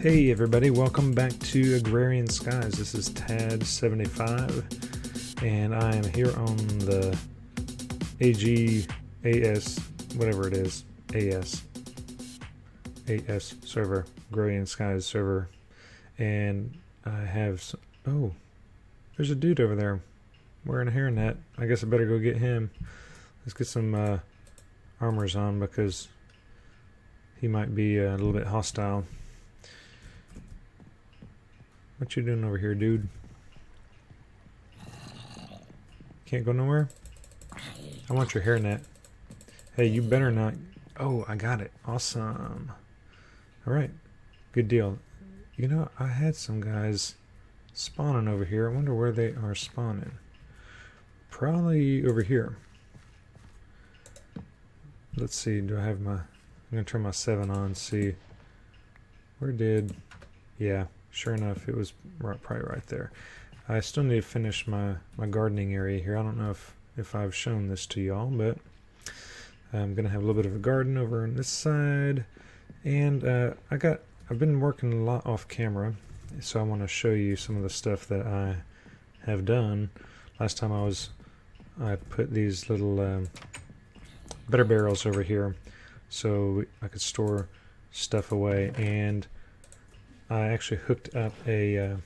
Hey everybody, welcome back to Agrarian Skies. This is Tad75 and I am here on the AS, whatever it is, AS server, Agrarian Skies server, and I have some, oh, there's a dude over there wearing a hairnet. I guess I better go get him. Let's get some armors on because he might be a little bit hostile. What you doing over here, dude? Can't go nowhere? I want your hairnet. Hey, you better not. Oh, I got it. Awesome. Alright. Good deal. You know, I had some guys spawning over here. I wonder where they are spawning. Probably over here. Let's see. Do I have my... I'm going to turn my 7 on, see. Where did... Yeah. Sure enough, it was probably right there. I still need to finish my gardening area here. I don't know if I've shown this to y'all, but I'm going to have a little bit of a garden over on this side. And I've been working a lot off camera, so I want to show you some of the stuff that I have done. Last time I put these little better barrels over here so I could store stuff away, and I actually hooked up a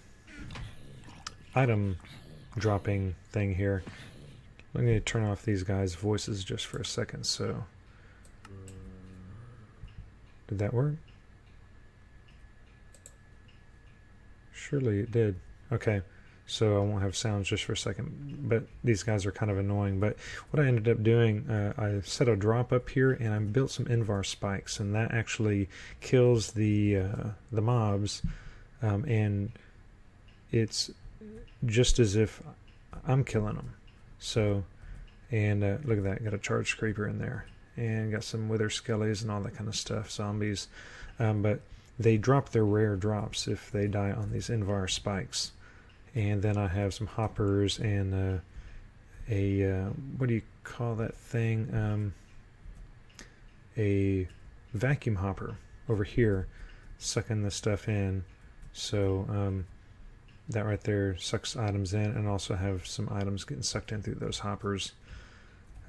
item dropping thing here. Let me turn off these guys' voices just for a second. So, did that work? Surely it did. Okay, so I won't have sounds just for a second, but these guys are kind of annoying. But what I ended up doing, I set a drop up here and I built some invar spikes, and that actually kills the mobs, and it's just as if I'm killing them. So, and look at that, got a charged creeper in there, and got some wither skellies and all that kind of stuff, zombies, but they drop their rare drops if they die on these invar spikes. And then I have some hoppers and what do you call that thing? A vacuum hopper over here, sucking the stuff in. So that right there sucks items in, and also have some items getting sucked in through those hoppers.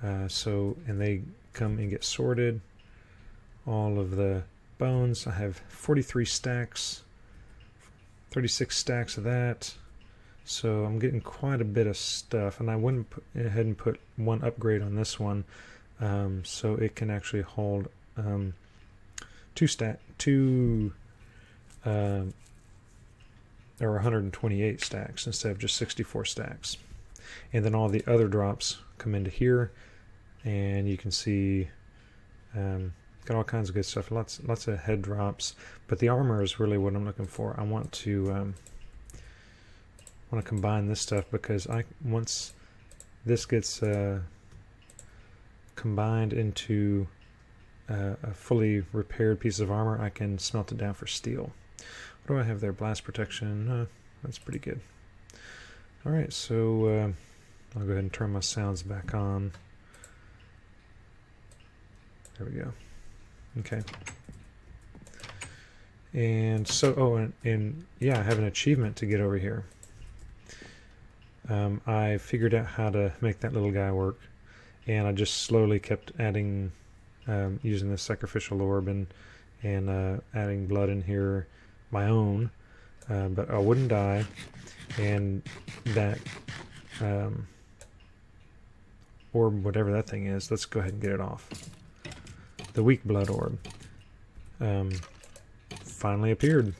And they come and get sorted. All of the bones. I have 43 stacks, 36 stacks of that. So I'm getting quite a bit of stuff, and I went ahead and put one upgrade on this one, so it can actually hold or 128 stacks instead of just 64 stacks. And then all the other drops come into here, and you can see got all kinds of good stuff. Lots of head drops, but the armor is really what I'm looking for. I want to combine this stuff, because once this gets combined into a fully repaired piece of armor, I can smelt it down for steel. What do I have there? Blast protection. That's pretty good. Alright, so I'll go ahead and turn my sounds back on. There we go. Okay. And so, and yeah, I have an achievement to get over here. I figured out how to make that little guy work, and I just slowly kept adding, using the sacrificial orb and adding blood in here, my own, but I wouldn't die, and that orb, whatever that thing is, let's go ahead and get it off. The weak blood orb finally appeared.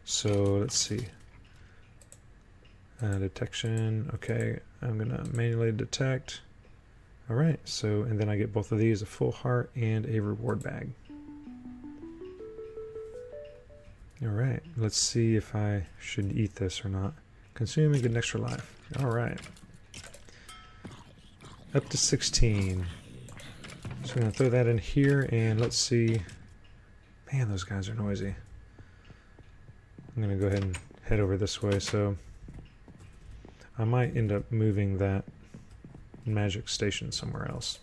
So let's see. Detection. Okay, I'm gonna manually detect. Alright, so, and then I get both of these, a full heart and a reward bag. Alright, let's see if I should eat this or not. Consume and get an extra life. Alright. Up to 16. So I'm gonna throw that in here, and let's see. Man, those guys are noisy. I'm gonna go ahead and head over this way, so I might end up moving that magic station somewhere else.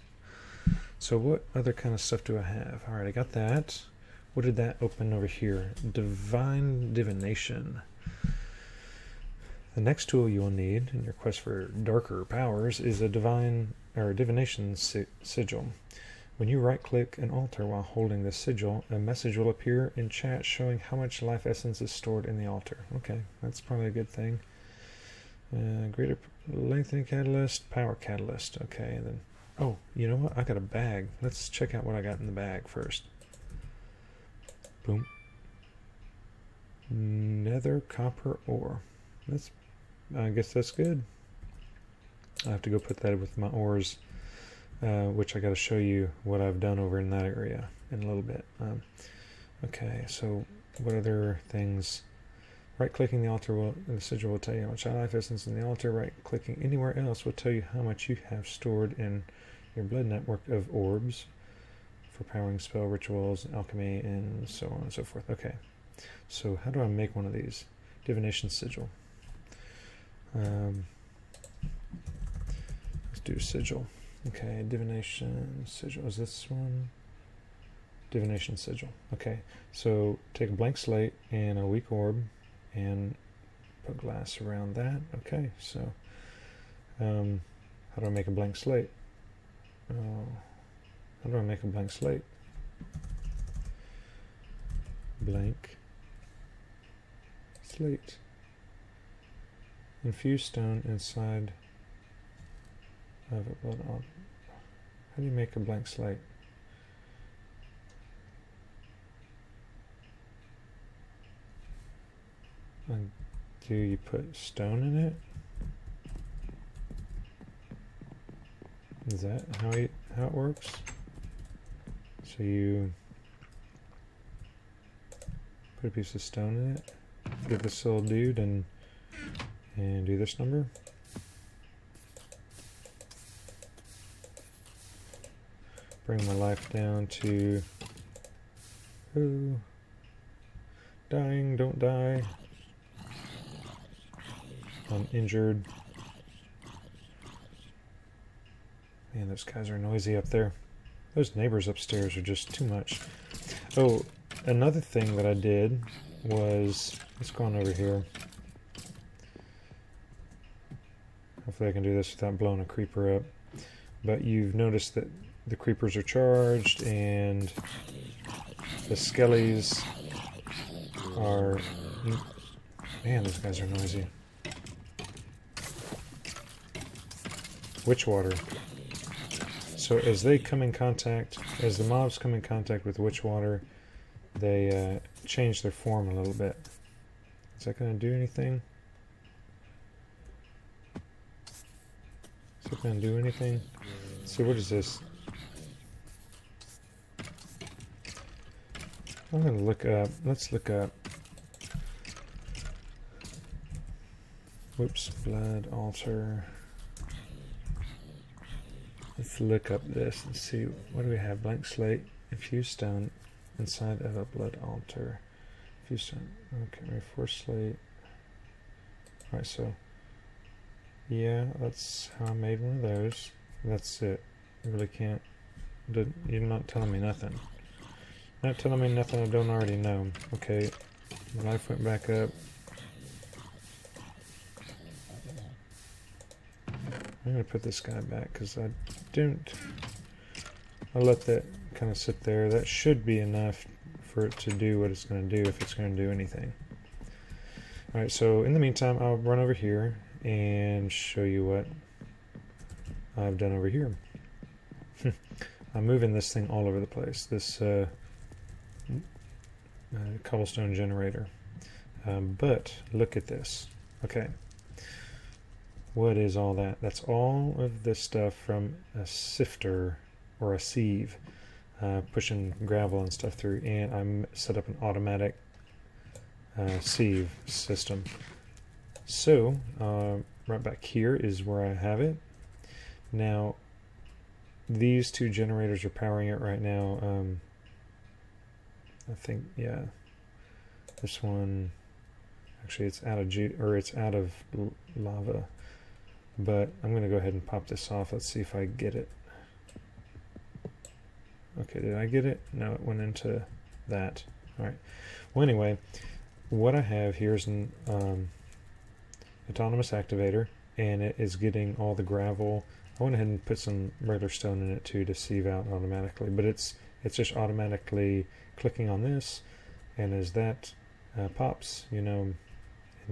So what other kind of stuff do I have? Alright, I got that. what did that open over here? Divination. The next tool you will need in your quest for darker powers is a divination sigil. When you right-click an altar while holding the sigil, a message will appear in chat showing how much life essence is stored in the altar. Okay, that's probably a good thing. Greater lengthening catalyst, power catalyst. Okay, then. Oh, you know what? I got a bag. Let's check out what I got in the bag first. Boom. Nether copper ore. I guess that's good. I have to go put that with my ores, which I got to show you what I've done over in that area in a little bit. Okay, so what other things? Right-clicking the altar the sigil will tell you how much life essence in the altar. Right-clicking anywhere else will tell you how much you have stored in your blood network of orbs for powering spell rituals, alchemy, and so on and so forth. Okay, so how do I make one of these? Divination sigil. Let's do sigil. Okay, divination sigil. Is this one? Divination sigil. Okay, so take a blank slate and a weak orb and put glass around that. Okay, so how do I make a blank slate? How do I make a blank slate? Blank slate. Infuse stone inside of a blood altar. How do you make a blank slate? And do you put stone in it? Is that how it works? So you put a piece of stone in it, give this little dude, and do this number. Bring my life down to dying, don't die. I'm injured. Man, those guys are noisy up there. Those neighbors upstairs are just too much. Oh, another thing that I did was, let's go on over here. Hopefully I can do this without blowing a creeper up. But you've noticed that the creepers are charged and the skellies are... Man, those guys are noisy. Witch water. So as they come in contact, as the mobs come in contact with witch water, they change their form a little bit. Is that going to do anything? Is it going to do anything? So what is this? I'm going to look up. Let's look up. Whoops, blood altar. Let's look up this and see, what do we have? Blank slate, infused stone inside of a blood altar. Infused stone. Okay, force slate. Alright, so yeah, that's how I made one of those. That's it. I really can't. You're not telling me nothing. Not telling me nothing I don't already know. Okay, my life went back up. I'm going to put this guy back because I'll let that kind of sit there. That should be enough for it to do what it's going to do, if it's going to do anything. Alright, so in the meantime, I'll run over here and show you what I've done over here. I'm moving this thing all over the place. This Cobblestone Generator. But look at this. Okay. What is all that? That's all of this stuff from a sifter or a sieve, pushing gravel and stuff through, and I'm set up an automatic sieve system. So right back here is where I have it. Now these two generators are powering it right now. I think, yeah, this one actually it's out of lava. But I'm going to go ahead and pop this off. Let's see if I get it. Okay, did I get it? No, it went into that. All right. Well, anyway, what I have here is an autonomous activator, and it is getting all the gravel. I went ahead and put some regular stone in it too to sieve out automatically, but it's just automatically clicking on this, and as that pops, and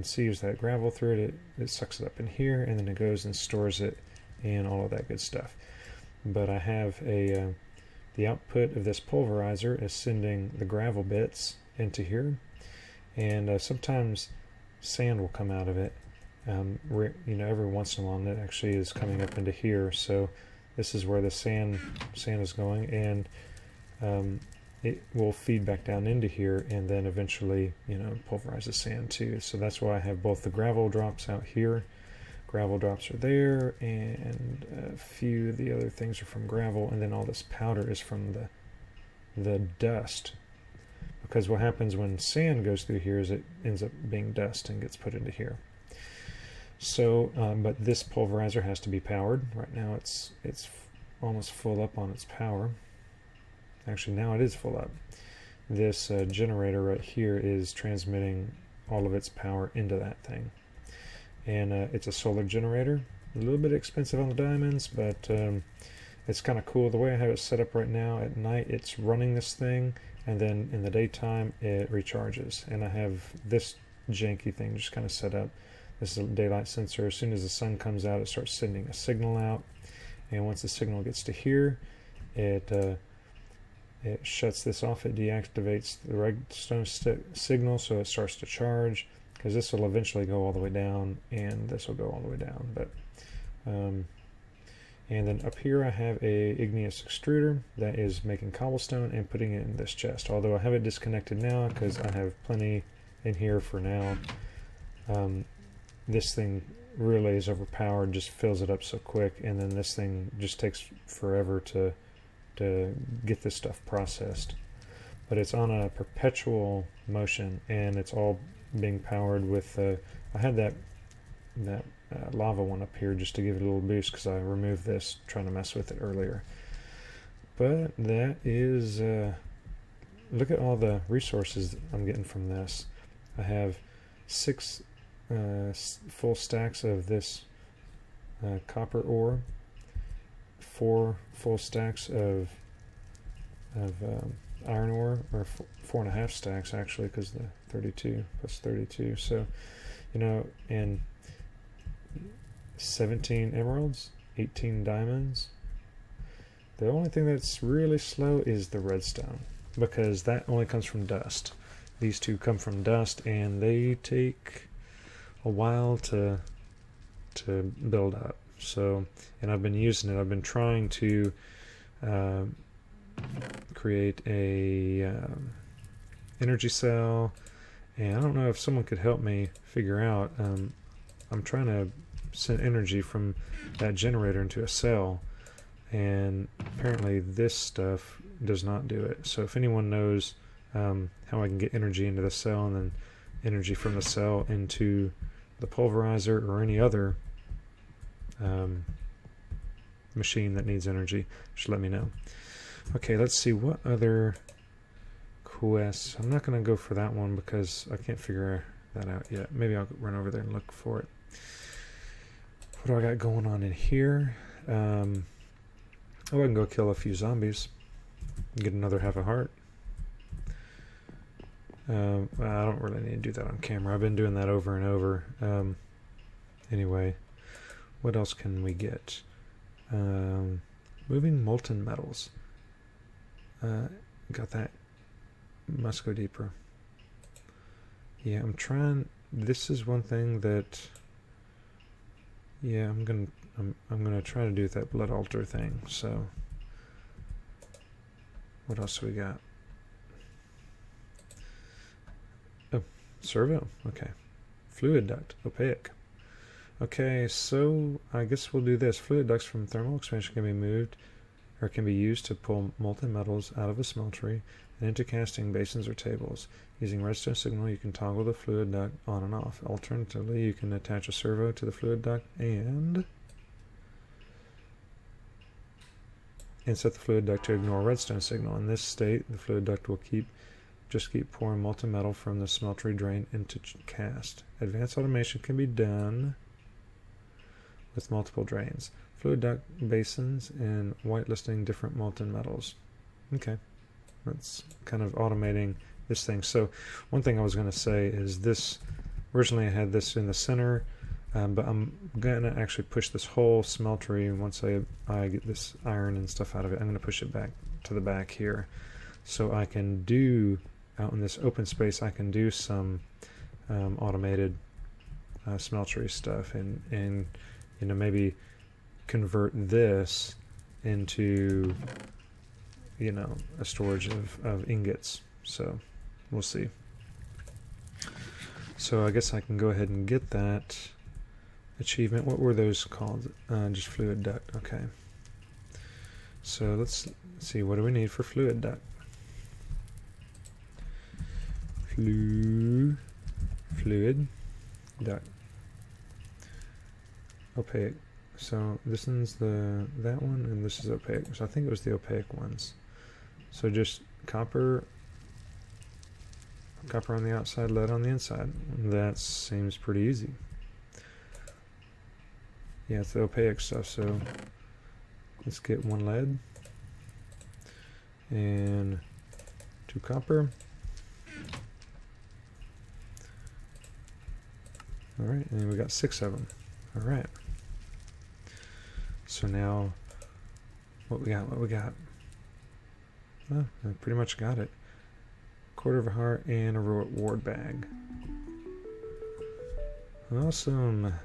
sieves that gravel through it, it sucks it up in here, and then it goes and stores it and all of that good stuff. But I have the output of this pulverizer is sending the gravel bits into here, and sometimes sand will come out of it. Every once in a while, it actually is coming up into here. So this is where the sand is going, and it will feed back down into here, and then eventually, pulverize the sand too. So that's why I have both the gravel drops out here. Gravel drops are there, and a few of the other things are from gravel, and then all this powder is from the dust. Because what happens when sand goes through here is it ends up being dust and gets put into here. So, but this pulverizer has to be powered. Right now it's almost full up on its power. Actually, now it is full up. This generator right here is transmitting all of its power into that thing. And it's a solar generator. A little bit expensive on the diamonds, but it's kind of cool. The way I have it set up right now, at night it's running this thing, and then in the daytime it recharges. And I have this janky thing just kind of set up. This is a daylight sensor. As soon as the sun comes out, it starts sending a signal out, and once the signal gets to here, it shuts this off. It deactivates the redstone signal, so it starts to charge, because this will eventually go all the way down, and this will go all the way down. But and then up here I have a igneous extruder that is making cobblestone and putting it in this chest, although I have it disconnected now because I have plenty in here for now. This thing really is overpowered, just fills it up so quick, and then this thing just takes forever to get this stuff processed. But it's on a perpetual motion, and it's all being powered with I had that lava one up here just to give it a little boost, because I removed this trying to mess with it earlier. But that is look at all the resources I'm getting from this. I have 6 full stacks of this copper ore, 4 full stacks of iron ore, or 4.5 stacks actually, because the 32 plus 32. So, and 17 emeralds, 18 diamonds. The only thing that's really slow is the redstone, because that only comes from dust. These two come from dust, and they take a while to build up. So, and I've been using it. I've been trying to create a energy cell, and I don't know if someone could help me figure out. I'm trying to send energy from that generator into a cell, and apparently this stuff does not do it. So if anyone knows how I can get energy into the cell, and then energy from the cell into the pulverizer or any other machine that needs energy, just let me know. Okay, let's see what other quests. I'm not going to go for that one because I can't figure that out yet. Maybe I'll run over there and look for it. What do I got going on in here? I can go kill a few zombies and get another half a heart. I don't really need to do that on camera. I've been doing that over and over. Anyway, what else can we get? Moving molten metals. Got that. Must go deeper. Yeah, I'm trying. This is one thing that. Yeah, I'm gonna try to do that blood altar thing. So, what else do we got? Oh, servo. Okay, fluid duct, opaque. Okay, so I guess we'll do this. Fluid ducts from thermal expansion can be moved, or can be used to pull molten metals out of a smeltery and into casting basins or tables. Using redstone signal, you can toggle the fluid duct on and off. Alternatively, you can attach a servo to the fluid duct and set the fluid duct to ignore redstone signal. In this state, the fluid duct will keep Just keep pouring molten metal from the smeltery drain into cast. Advanced automation can be done with multiple drains, fluid duct basins, and whitelisting different molten metals. Okay, that's kind of automating this thing. So one thing I was going to say is this, originally I had this in the center, but I'm going to actually push this whole smeltery, once I get this iron and stuff out of it, I'm going to push it back to the back here. So I can do, out in this open space, I can do some automated smeltery stuff, and you know, maybe convert this into, you know, a storage of ingots. So we'll see. So I guess I can go ahead and get that achievement. What were those called? Just fluid duct. Okay. So let's see, what do we need for fluid duct? Fluid duct. Opaque. So this one's that one, and this is opaque. So I think it was the opaque ones. So just copper on the outside, lead on the inside. That seems pretty easy. Yeah, it's the opaque stuff. So let's get 1 lead and 2 copper. All right, and we got 6 of them. All right. So now, what we got? Oh, I pretty much got it. Quarter of a heart and a reward bag. Awesome. Let's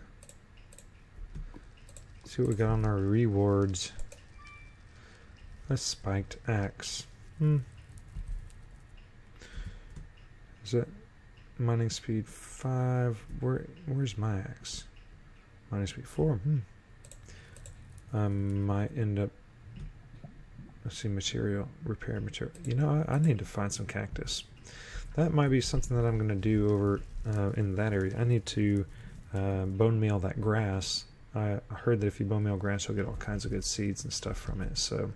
see what we got on our rewards. A spiked axe. Is that mining speed 5? Where's my axe? Mining speed 4. I might end up, let's see, repair material. You know, I need to find some cactus. That might be something that I'm going to do over in that area. I need to bone meal that grass. I heard that if you bone meal grass, you'll get all kinds of good seeds and stuff from it. So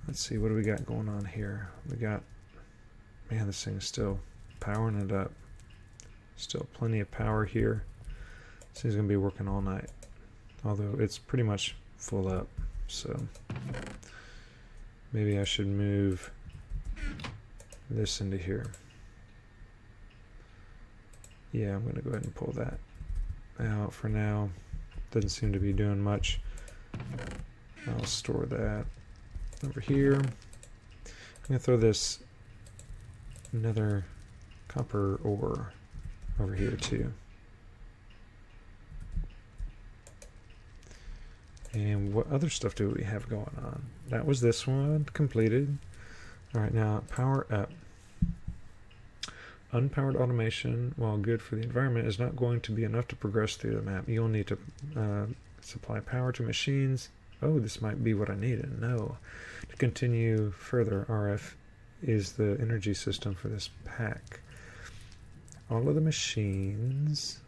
let's see, what do we got going on here? We got, man, this thing's still powering it up. Still plenty of power here. This thing's going to be working all night. Although it's pretty much full up. So maybe I should move this into here. Yeah, I'm going to go ahead and pull that out for now. Doesn't seem to be doing much. I'll store that over here. I'm going to throw this another copper ore over here too. And what other stuff do we have going on? That was this one completed. All right, now power up. Unpowered automation, while good for the environment, is not going to be enough to progress through the map. You'll need to supply power to machines. Oh, this might be what I needed. No. To continue further, RF is the energy system for this pack. All of the machines.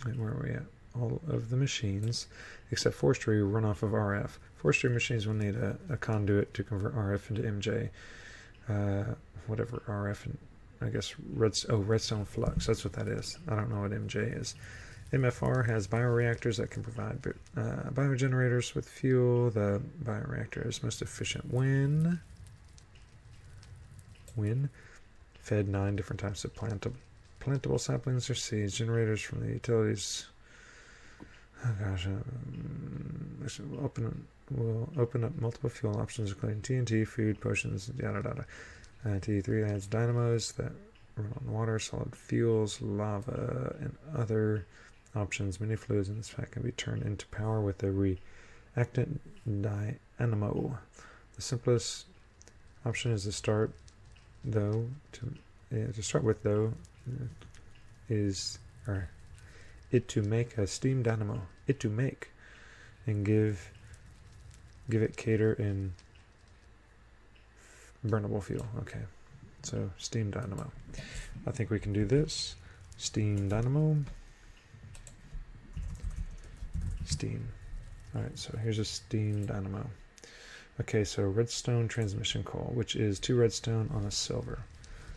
Wait, where are we at? All of the machines, except forestry, run off of RF. Forestry machines will need a conduit to convert RF into MJ. Whatever RF, and I guess redstone flux. That's what that is. I don't know what MJ is. MFR has bioreactors that can provide biogenerators with fuel. The bioreactor is most efficient when fed 9 different types of plantable saplings or seeds. Generators from the utilities. Oh gosh, this will open up multiple fuel options, including TNT, food, potions, yada yada. T3 adds dynamos that run on water, solid fuels, lava, and other options. Many fluids in this pack can be turned into power with a reactant dynamo. The simplest option is to start to make a steam dynamo. And give it cater in burnable fuel. Okay, so steam dynamo. I think we can do this. Steam dynamo. Steam. Alright, so here's a steam dynamo. Okay, so redstone transmission coal, which is 2 redstone on a silver.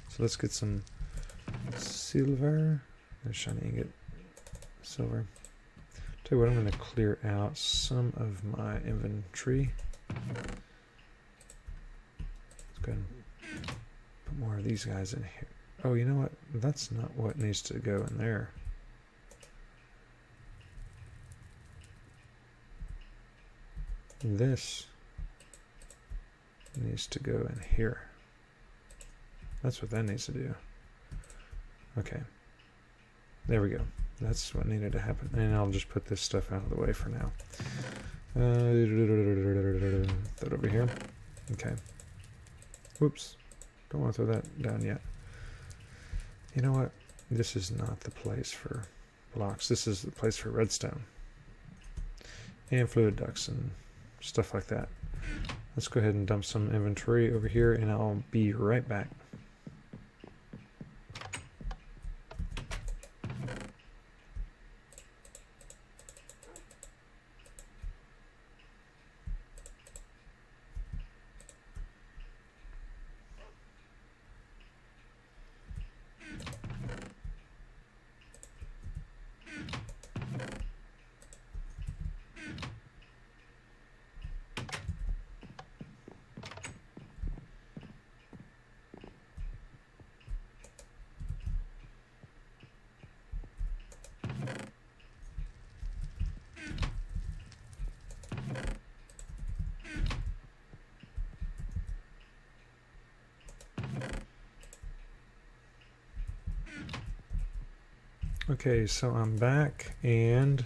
So let's get some silver. There's shiny ingot. Silver. Tell you what, I'm going to clear out some of my inventory. Let's go ahead and put more of these guys in here. Oh, you know what? That's not what needs to go in there. This needs to go in here. That's what that needs to do. Okay. There we go. That's what needed to happen. And I'll just put this stuff out of the way for now. That over here. Okay. Whoops. Don't want to throw that down yet. You know what? This is not the place for blocks. This is the place for redstone. And fluid ducts and stuff like that. Let's go ahead and dump some inventory over here and I'll be right back. Okay, so I'm back, and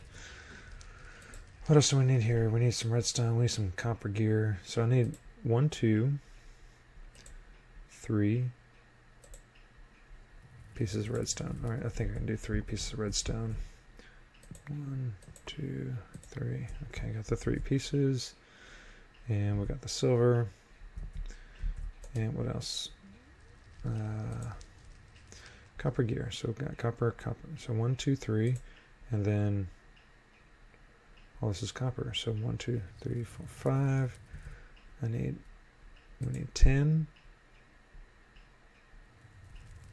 what else do we need here? We need some redstone, we need some copper gear. So I need 1, 2, 3 pieces of redstone. Alright, I think I can do 3 pieces of redstone. 1, 2, 3. Okay, got the 3 pieces. And we got the silver. And what else? Copper gear. So we've got copper. So 1, 2, 3. And then all this is copper. So 1, 2, 3, 4, 5. We need 10.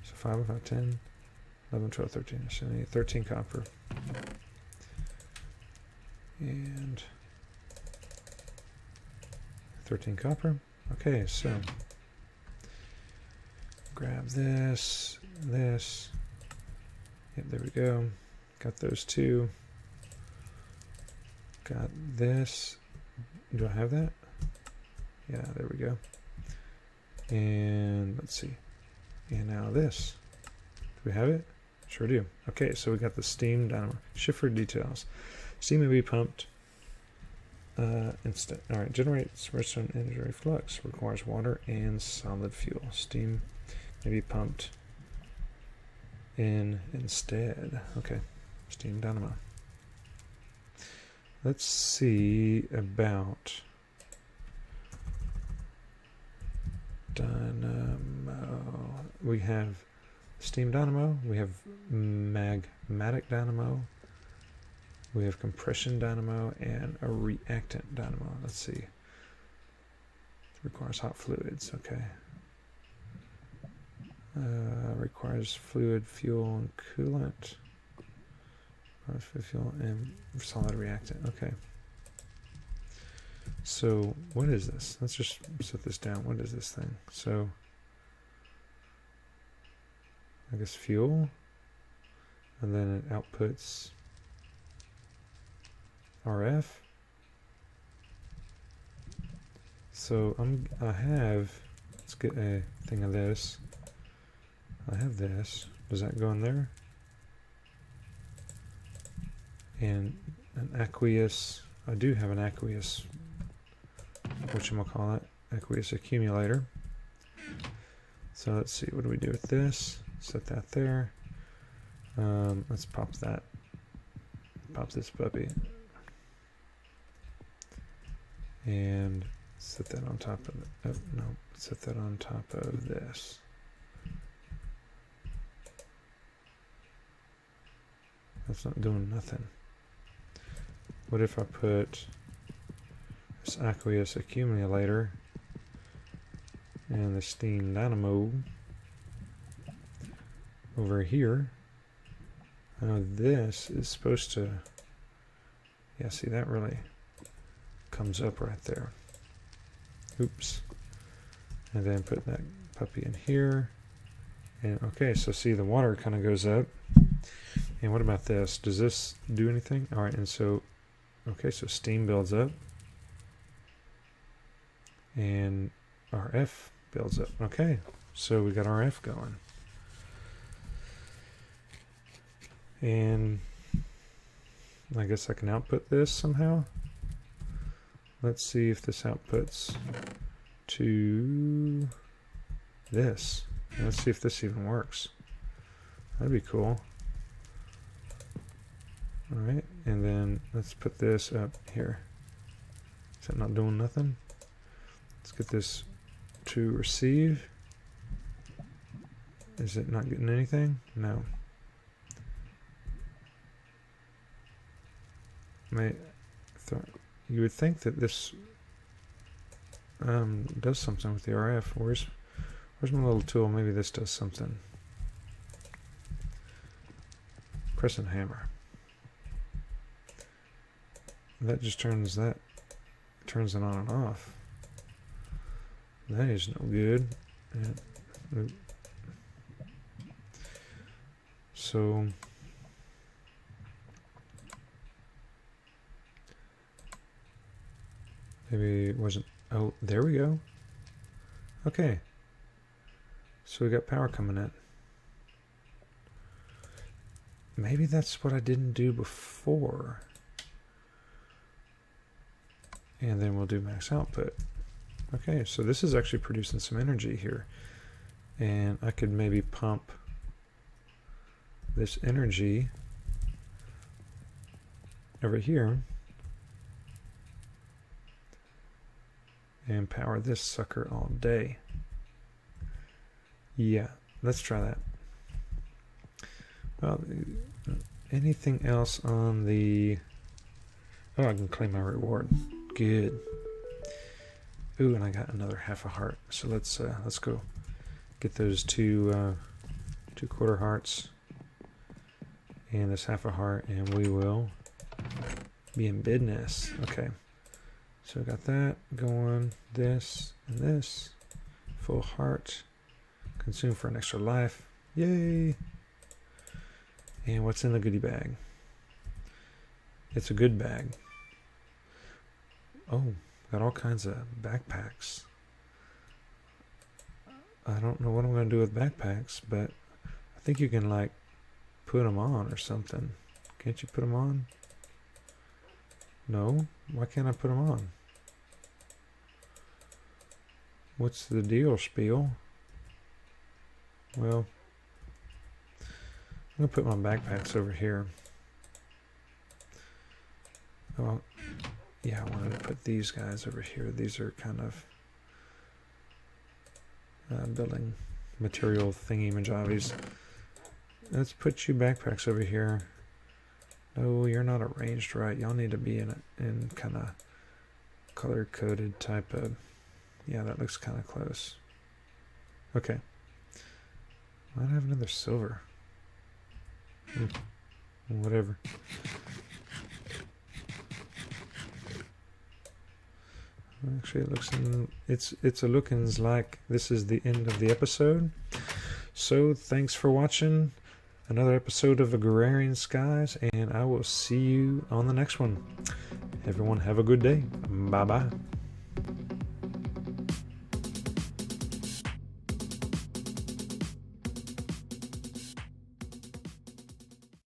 So 5, 5, 10, 11, 12, 13. So I need 13 copper. And 13 copper. Okay, so grab this. Yep, there we go. Got those 2. Got this. Do I have that? Yeah, there we go. And let's see. And now this. Do we have it? Sure do. Okay, so we got the steam dynamo. Shift for details. Steam may be pumped instead. Alright, generates redstone energy flux. Requires water and solid fuel. Steam may be pumped in instead. Okay, steam dynamo. Let's see about dynamo. We have steam dynamo, we have magmatic dynamo, we have compression dynamo, and a reactant dynamo. Let's see. It requires hot fluids. Okay. Requires fluid, fuel, and coolant. Requires fuel and solid reactant. Okay. So what is this? Let's just set this down. What is this thing? So I guess fuel, and then it outputs RF. So I have, let's get a thing of this. I have this. Does that go in there? And an aqueous. I do have an aqueous. Whatchamacallit? Aqueous accumulator. So let's see. What do we do with this? Set that there. Let's pop that. Pop this puppy. And set that on top of it. Oh, no. Set that on top of this. That's not doing nothing. What if I put this aqueous accumulator and the steam dynamo over here. This is supposed to, yeah, see that really comes up right there. Oops. And then put that puppy in here. And okay, so see the water kind of goes up. And what about this? Does this do anything? All right, and so, okay, so steam builds up. And RF builds up. Okay, so we got RF going. And I guess I can output this somehow. Let's see if this outputs to this. Let's see if this even works. That'd be cool. Alright, and then let's put this up here. Is that not doing nothing? Let's get this to receive. Is it not getting anything? No. You would think that this does something with the RF. Where's my little tool? Maybe this does something. Crescent hammer. That just turns it on and off. That is no good. So maybe it wasn't. Oh, there we go. Okay. So we got power coming in. Maybe that's what I didn't do before. And then we'll do max output. Okay, so this is actually producing some energy here. And I could maybe pump this energy over here and power this sucker all day. Yeah, let's try that. Well, anything else on the... Oh, I can claim my reward. Good. Ooh, and I got another half a heart. So let's go get those two quarter hearts and this half a heart, and we will be in business. Okay. So we got that going. This and this. Full heart. Consume for an extra life. Yay! And what's in the goodie bag? It's a good bag. Oh, got all kinds of backpacks. I don't know what I'm going to do with backpacks, but I think you can like put them on or something. Can't you put them on? No? Why can't I put them on? What's the deal, Spiel? Well, I'm going to put my backpacks over here. Oh, yeah, I wanted to put these guys over here. These are kind of building material thingy-majavis. Let's put you backpacks over here. No, you're not arranged right. Y'all need to be in kind of color-coded type of... Yeah, that looks kind of close. Okay. Might have another silver. Whatever. Actually, it looks it's a lookings like this is the end of the episode. So thanks for watching another episode of Agrarian Skies, and I will see you on the next one. Everyone have a good day. Bye bye.